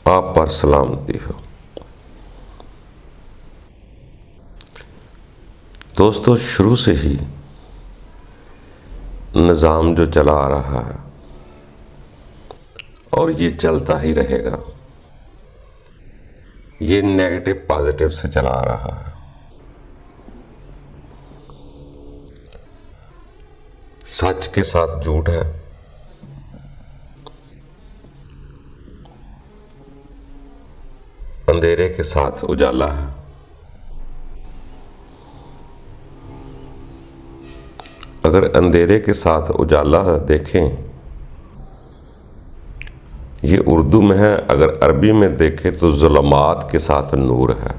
آپ پر سلامتی ہو۔ دوستو، شروع سے ہی نظام جو چلا آ رہا ہے اور یہ چلتا ہی رہے گا، یہ نیگیٹو پازیٹو سے چلا آ رہا ہے۔ سچ کے ساتھ جھوٹ ہے، اندھیرے کے ساتھ اجالا ہے۔ اگر اندھیرے کے ساتھ اجالا دیکھیں، یہ اردو میں ہے، اگر عربی میں دیکھیں تو ظلمات کے ساتھ نور ہے۔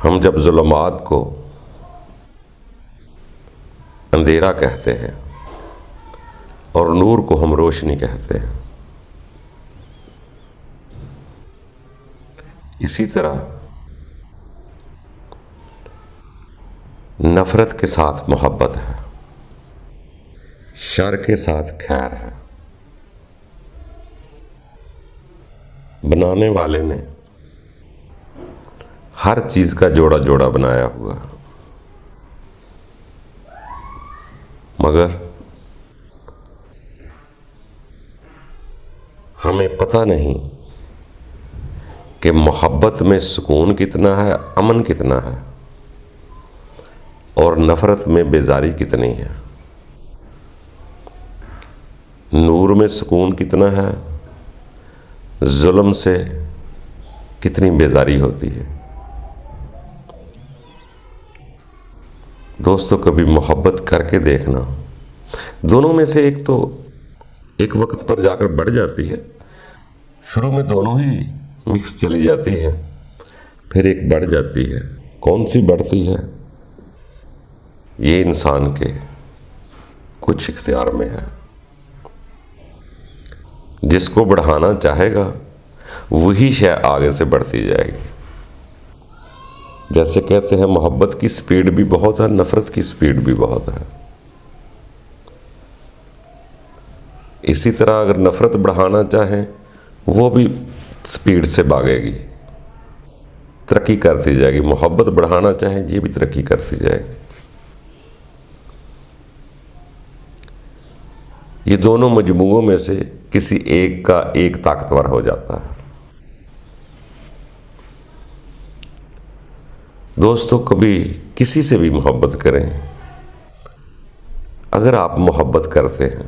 ہم جب ظلمات کو اندھیرا کہتے ہیں اور نور کو ہم روشنی کہتے ہیں، اسی طرح نفرت کے ساتھ محبت ہے، شر کے ساتھ خیر ہے۔ بنانے والے نے ہر چیز کا جوڑا جوڑا بنایا ہوا، مگر ہمیں پتہ نہیں کہ محبت میں سکون کتنا ہے، امن کتنا ہے، اور نفرت میں بیزاری کتنی ہے۔ نور میں سکون کتنا ہے، ظلم سے کتنی بیزاری ہوتی ہے۔ دوستو، کبھی محبت کر کے دیکھنا، دونوں میں سے ایک تو ایک وقت پر جا کر بڑھ جاتی ہے، شروع میں دونوں ہی مکس چلی جاتی ہیں، پھر ایک بڑھ جاتی ہے۔ کون سی بڑھتی ہے، یہ انسان کے کچھ اختیار میں ہے۔ جس کو بڑھانا چاہے گا وہی شے آگے سے بڑھتی جائے گی۔ جیسے کہتے ہیں محبت کی سپیڈ بھی بہت ہے، نفرت کی سپیڈ بھی بہت ہے۔ اسی طرح اگر نفرت بڑھانا چاہیں وہ بھی سپیڈ سے بھاگے گی، ترقی کرتی جائے گی۔ محبت بڑھانا چاہیں یہ بھی ترقی کرتی جائے گی۔ یہ دونوں مجموعوں میں سے کسی ایک کا ایک طاقتور ہو جاتا ہے۔ دوستو، کبھی کسی سے بھی محبت کریں، اگر آپ محبت کرتے ہیں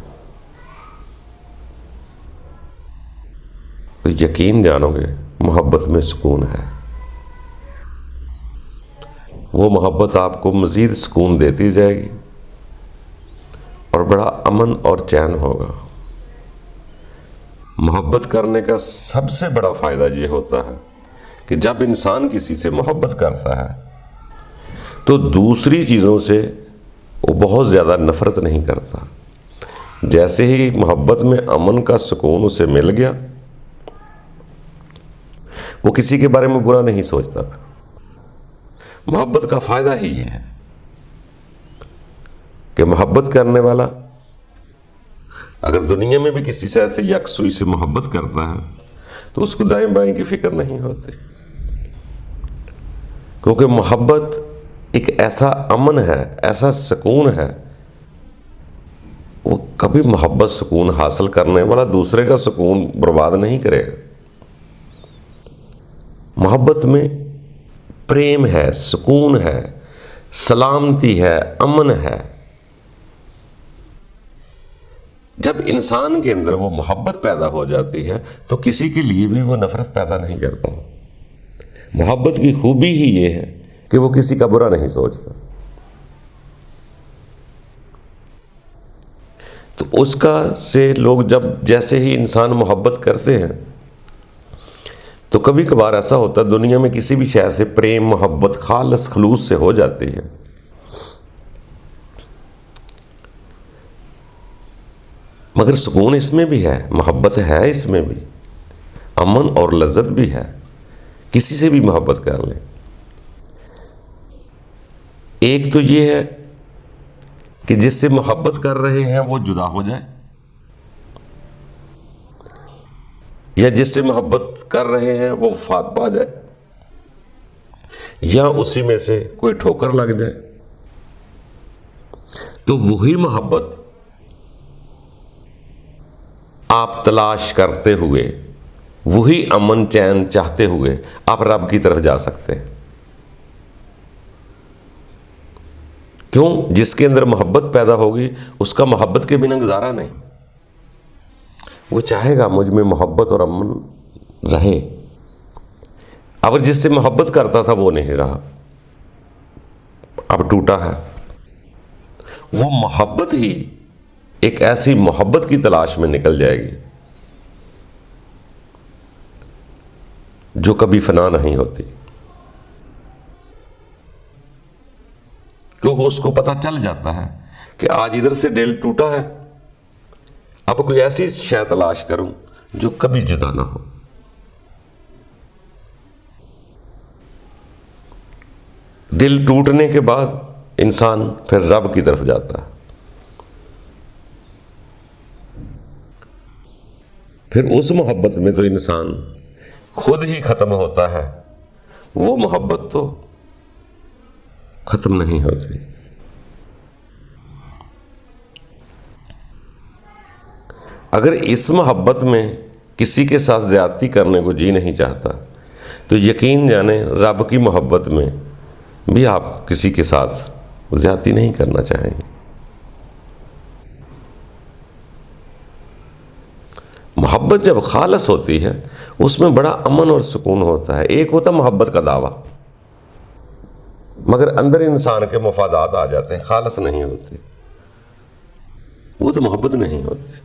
تو یقین جانو گے محبت میں سکون ہے۔ وہ محبت آپ کو مزید سکون دیتی جائے گی اور بڑا امن اور چین ہوگا۔ محبت کرنے کا سب سے بڑا فائدہ یہ ہوتا ہے کہ جب انسان کسی سے محبت کرتا ہے تو دوسری چیزوں سے وہ بہت زیادہ نفرت نہیں کرتا۔ جیسے ہی محبت میں امن کا سکون اسے مل گیا، وہ کسی کے بارے میں برا نہیں سوچتا۔ محبت کا فائدہ ہی یہ ہے کہ محبت کرنے والا اگر دنیا میں بھی کسی سے ایسے یکسوئی سے محبت کرتا ہے تو اس کو دائیں بائیں کی فکر نہیں ہوتی، کیونکہ محبت ایک ایسا امن ہے، ایسا سکون ہے، وہ کبھی محبت سکون حاصل کرنے والا دوسرے کا سکون برباد نہیں کرے گا۔ محبت میں پریم ہے، سکون ہے، سلامتی ہے، امن ہے۔ جب انسان کے اندر وہ محبت پیدا ہو جاتی ہے تو کسی کے لیے بھی وہ نفرت پیدا نہیں کرتا۔ محبت کی خوبی ہی یہ ہے کہ وہ کسی کا برا نہیں سوچتا۔ تو اس کا سے لوگ جب جیسے ہی انسان محبت کرتے ہیں تو کبھی کبھار ایسا ہوتا ہے دنیا میں کسی بھی شے سے پریم محبت خالص خلوص سے ہو جاتی ہے، مگر سکون اس میں بھی ہے، محبت ہے اس میں بھی، امن اور لذت بھی ہے۔ کسی سے بھی محبت کر لیں۔ ایک تو یہ ہے کہ جس سے محبت کر رہے ہیں وہ جدا ہو جائے، یا جس سے محبت کر رہے ہیں وہ وفات پا جائے، یا اسی میں سے کوئی ٹھوکر لگ جائے، تو وہی محبت آپ تلاش کرتے ہوئے، وہی امن چین چاہتے ہوئے آپ رب کی طرف جا سکتے ہیں۔ کیوں؟ جس کے اندر محبت پیدا ہوگی اس کا محبت کے بنا گزارا نہیں، وہ چاہے گا مجھ میں محبت اور امن رہے۔ اگر جس سے محبت کرتا تھا وہ نہیں رہا، اب ٹوٹا ہے، وہ محبت ہی ایک ایسی محبت کی تلاش میں نکل جائے گی جو کبھی فنا نہیں ہوتی، کیونکہ اس کو پتہ چل جاتا ہے کہ آج ادھر سے دل ٹوٹا ہے، اب کوئی ایسی شے تلاش کروں جو کبھی جدا نہ ہو۔ دل ٹوٹنے کے بعد انسان پھر رب کی طرف جاتا ہے، پھر اس محبت میں تو انسان خود ہی ختم ہوتا ہے، وہ محبت تو ختم نہیں ہوتی۔ اگر اس محبت میں کسی کے ساتھ زیادتی کرنے کو جی نہیں چاہتا تو یقین جانیں رب کی محبت میں بھی آپ کسی کے ساتھ زیادتی نہیں کرنا چاہیں گے۔ محبت جب خالص ہوتی ہے اس میں بڑا امن اور سکون ہوتا ہے۔ ایک ہوتا محبت کا دعویٰ، مگر اندر انسان کے مفادات آ جاتے ہیں، خالص نہیں ہوتی، وہ تو محبت نہیں ہوتی۔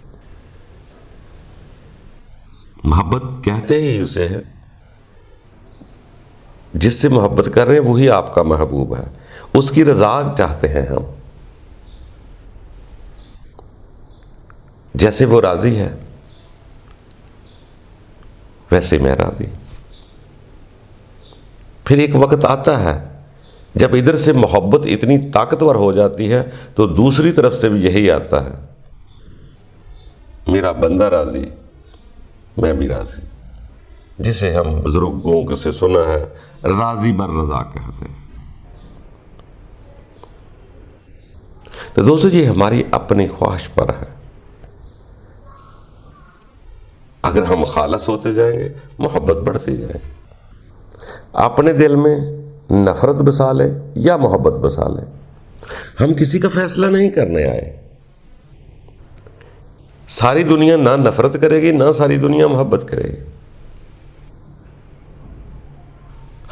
محبت کہتے ہی اسے ہے، جس سے محبت کر رہے ہیں وہی آپ کا محبوب ہے، اس کی رضا چاہتے ہیں ہم، جیسے وہ راضی ہے ویسے میں راضی۔ پھر ایک وقت آتا ہے جب ادھر سے محبت اتنی طاقتور ہو جاتی ہے تو دوسری طرف سے بھی یہی آتا ہے، میرا بندہ راضی میں بھی راضی، جسے ہم بزرگوں سے سنا ہے راضی بر رضا کہتے ہیں۔ تو دوستو یہ ہماری اپنی خواہش پر ہے، اگر ہم خالص ہوتے جائیں گے محبت بڑھتی جائے گی۔ اپنے دل میں نفرت بسا لیں یا محبت بسا لیں، ہم کسی کا فیصلہ نہیں کرنے آئے۔ ساری دنیا نہ نفرت کرے گی نہ ساری دنیا محبت کرے گی۔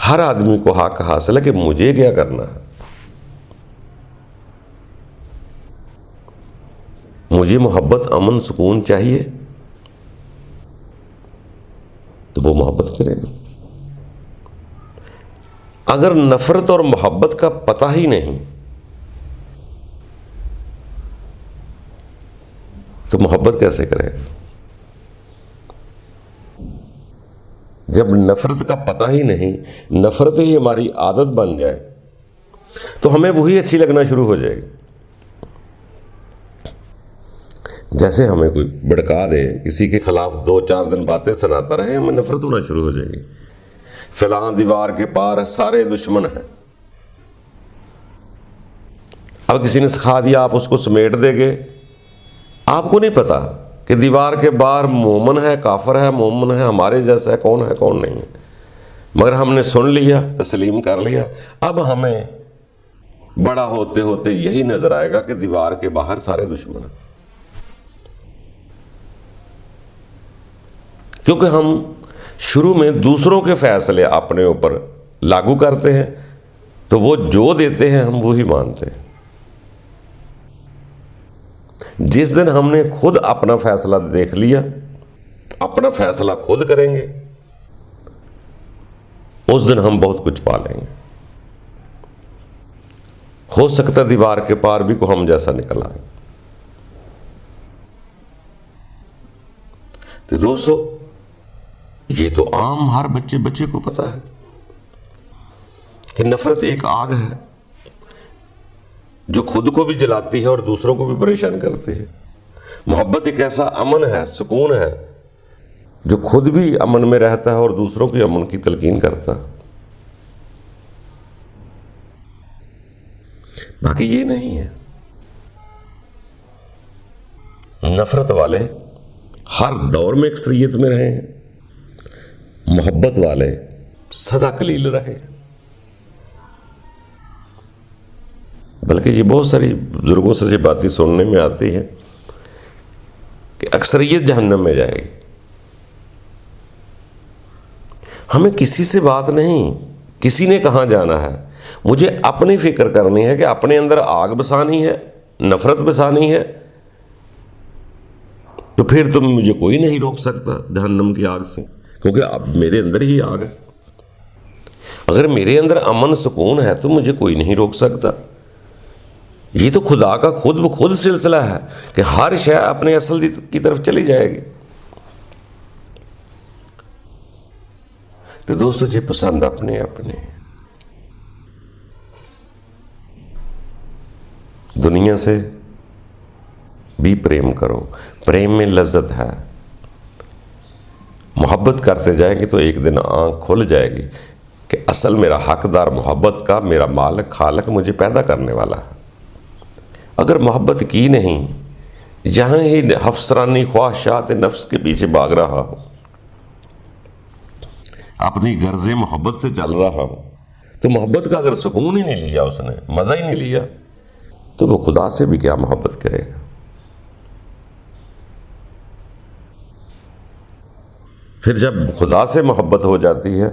ہر آدمی کو حق حاصل ہے کہ مجھے کیا کرنا ہے، مجھے محبت امن سکون چاہیے تو وہ محبت کرے گا۔ اگر نفرت اور محبت کا پتہ ہی نہیں تو محبت کیسے کرے گا؟ جب نفرت کا پتہ ہی نہیں، نفرت ہی ہماری عادت بن جائے تو ہمیں وہی اچھی لگنا شروع ہو جائے گی۔ جیسے ہمیں کوئی بھڑکا دے، کسی کے خلاف 2-4 دن باتیں سناتا رہے، ہمیں نفرت ہونا شروع ہو جائے گی۔ فلاں دیوار کے پار سارے دشمن ہیں، اب کسی نے سکھا دیا آپ اس کو سمیٹ دے گے، آپ کو نہیں پتا کہ دیوار کے باہر مومن ہے کافر ہے، مومن ہے ہمارے جیسا ہے، کون نہیں ہے، مگر ہم نے سن لیا، تسلیم کر لیا۔ اب ہمیں بڑا ہوتے ہوتے یہی نظر آئے گا کہ دیوار کے باہر سارے دشمن ہیں، کیونکہ ہم شروع میں دوسروں کے فیصلے اپنے اوپر لاگو کرتے ہیں تو وہ جو دیتے ہیں ہم وہی مانتے ہیں۔ جس دن ہم نے خود اپنا فیصلہ دیکھ لیا، اپنا فیصلہ خود کریں گے، اس دن ہم بہت کچھ پا لیں گے۔ ہو سکتا ہے دیوار کے پار بھی کو ہم جیسا نکل آئے۔ تو دوستو یہ تو عام ہر بچے کو پتا ہے کہ نفرت ایک آگ ہے جو خود کو بھی جلاتی ہے اور دوسروں کو بھی پریشان کرتی ہے۔ محبت ایک ایسا امن ہے، سکون ہے جو خود بھی امن میں رہتا ہے اور دوسروں کی امن کی تلقین کرتا ہے۔ باقی یہ نہیں ہے۔ نفرت والے ہر دور میں اکثریت میں رہے ہیں، محبت والے سدا قلیل رہے۔ بلکہ یہ بہت ساری بزرگوں سے یہ باتیں سننے میں آتی ہے کہ اکثریت جہنم میں جائے گی۔ ہمیں کسی سے بات نہیں، کسی نے کہاں جانا ہے، مجھے اپنی فکر کرنی ہے کہ اپنے اندر آگ بسانی ہے، نفرت بسانی ہے، تو پھر تم مجھے کوئی نہیں روک سکتا جہنم کی آگ سے، کیونکہ اب میرے اندر ہی آگ ہے۔ اگر میرے اندر امن سکون ہے تو مجھے کوئی نہیں روک سکتا۔ یہ تو خدا کا خود بخود سلسلہ ہے کہ ہر شے اپنے اصل کی طرف چلی جائے گی۔ تو دوستو جی پسند اپنے اپنے، دنیا سے بھی پریم کرو، پریم میں لذت ہے۔ محبت کرتے جائیں گے تو ایک دن آنکھ کھل جائے گی کہ اصل میرا حقدار محبت کا میرا مالک خالق مجھے پیدا کرنے والا ہے۔ اگر محبت کی نہیں، جہاں ہی افسرانی خواہشات نفس کے پیچھے بھاگ رہا ہو، اپنی غرض محبت سے چل رہا ہو، تو محبت کا اگر سکون ہی نہیں لیا، اس نے مزہ ہی نہیں لیا، تو وہ خدا سے بھی کیا محبت کرے گا۔ پھر جب خدا سے محبت ہو جاتی ہے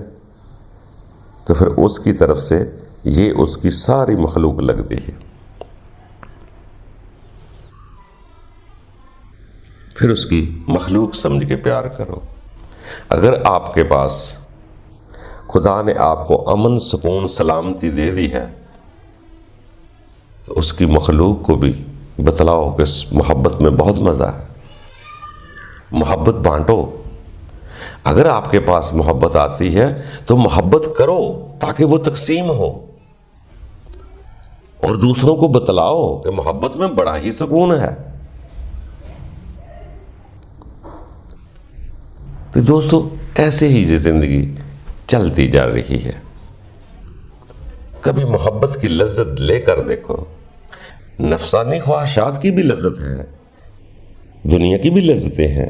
تو پھر اس کی طرف سے یہ اس کی ساری مخلوق لگتی ہے۔ پھر اس کی مخلوق سمجھ کے پیار کرو۔ اگر آپ کے پاس خدا نے آپ کو امن سکون سلامتی دے دی ہے تو اس کی مخلوق کو بھی بتلاؤ کہ اس محبت میں بہت مزہ ہے، محبت بانٹو۔ اگر آپ کے پاس محبت آتی ہے تو محبت کرو تاکہ وہ تقسیم ہو، اور دوسروں کو بتلاؤ کہ محبت میں بڑا ہی سکون ہے۔ تو دوستو ایسے ہی یہ زندگی چلتی جا رہی ہے۔ کبھی محبت کی لذت لے کر دیکھو۔ نفسانی خواہشات کی بھی لذت ہے، دنیا کی بھی لذتیں ہیں،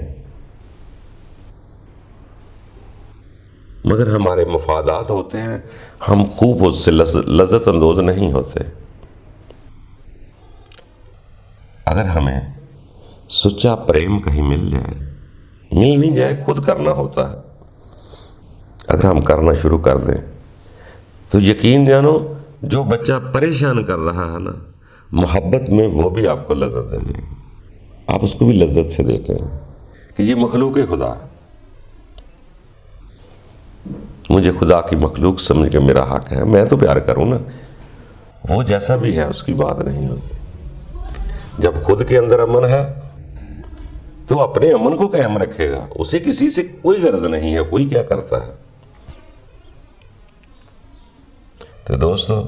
مگر ہمارے مفادات ہوتے ہیں، ہم خوب اس سے لذت اندوز نہیں ہوتے۔ اگر ہمیں سچا پریم کہیں مل جائے، مل نہیں جائے، خود کرنا ہوتا ہے۔ اگر ہم کرنا شروع کر دیں تو یقین جانو جو بچہ پریشان کر رہا ہے نا محبت میں، وہ بھی آپ کو لذت دے گی۔ آپ اس کو بھی لذت سے دیکھیں کہ یہ مخلوق خدا ہے، مجھے خدا کی مخلوق سمجھ کے میرا حق ہے، میں تو پیار کروں نا۔ وہ جیسا بھی ہے اس کی بات نہیں ہوتی۔ جب خود کے اندر امن ہے تو اپنے امن کو قائم رکھے گا، اسے کسی سے کوئی غرض نہیں ہے، کوئی کیا کرتا ہے۔ تو دوستو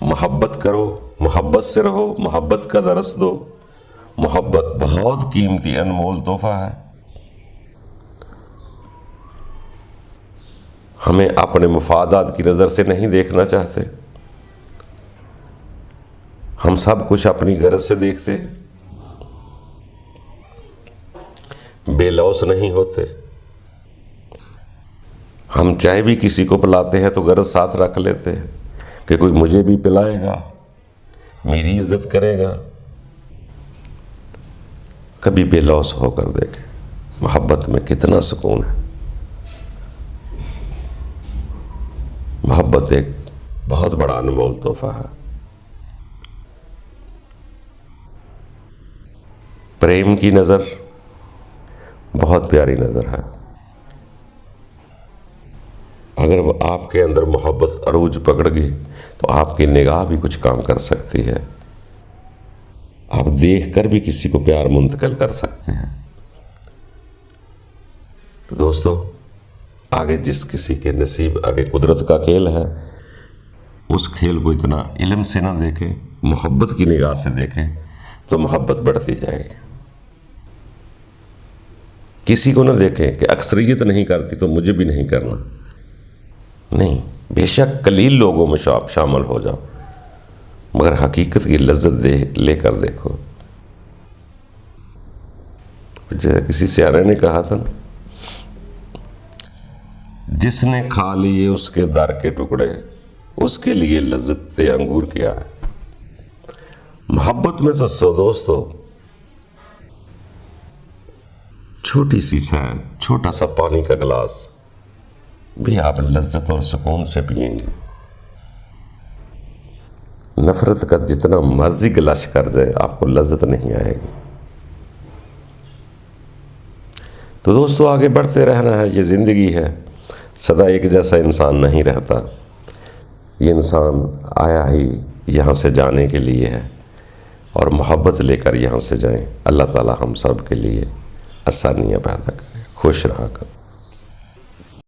محبت کرو، محبت سے رہو، محبت کا درس دو۔ محبت بہت قیمتی انمول تحفہ ہے۔ ہمیں اپنے مفادات کی نظر سے نہیں دیکھنا چاہتے، ہم سب کچھ اپنی غرض سے دیکھتے ہیں، بے لوث نہیں ہوتے۔ ہم چائے بھی کسی کو پلاتے ہیں تو غرض ساتھ رکھ لیتے ہیں کہ کوئی مجھے بھی پلائے گا، میری عزت کرے گا۔ کبھی بے لوث ہو کر دیکھیں محبت میں کتنا سکون ہے۔ محبت ایک بہت بڑا انمول تحفہ ہے۔ پریم کی نظر بہت پیاری نظر ہے۔ اگر وہ آپ کے اندر محبت عروج پکڑ گئی تو آپ کی نگاہ بھی کچھ کام کر سکتی ہے، آپ دیکھ کر بھی کسی کو پیار منتقل کر سکتے ہیں۔ تو دوستو آگے جس کسی کے نصیب، آگے قدرت کا کھیل ہے، اس کھیل کو اتنا علم سے نہ دیکھیں، محبت کی نگاہ سے دیکھیں تو محبت بڑھتی جائے گی۔ کسی کو نہ دیکھیں کہ اکثریت نہیں کرتی تو مجھے بھی نہیں کرنا، نہیں، بے شک قلیل لوگوں میں آپ شامل ہو جاؤ، مگر حقیقت کی لذت لے کر دیکھو۔ جیسے کسی سیارے نے کہا تھا نا، جس نے کھا لیے اس کے در کے ٹکڑے، اس کے لیے لذت انگور کیا ہے۔ محبت میں تو سو دوستو چھوٹی سی چائے، چھوٹا سا پانی کا گلاس بھی آپ لذت اور سکون سے پئیں گے۔ نفرت کا جتنا مرضی گلش کر جائے آپ کو لذت نہیں آئے گی۔ تو دوستو آگے بڑھتے رہنا ہے، یہ زندگی ہے، سدا ایک جیسا انسان نہیں رہتا، یہ انسان آیا ہی یہاں سے جانے کے لیے ہے، اور محبت لے کر یہاں سے جائیں۔ اللہ تعالی ہم سب کے لیے آسانیاں پیدا کرے، خوش رہا کر۔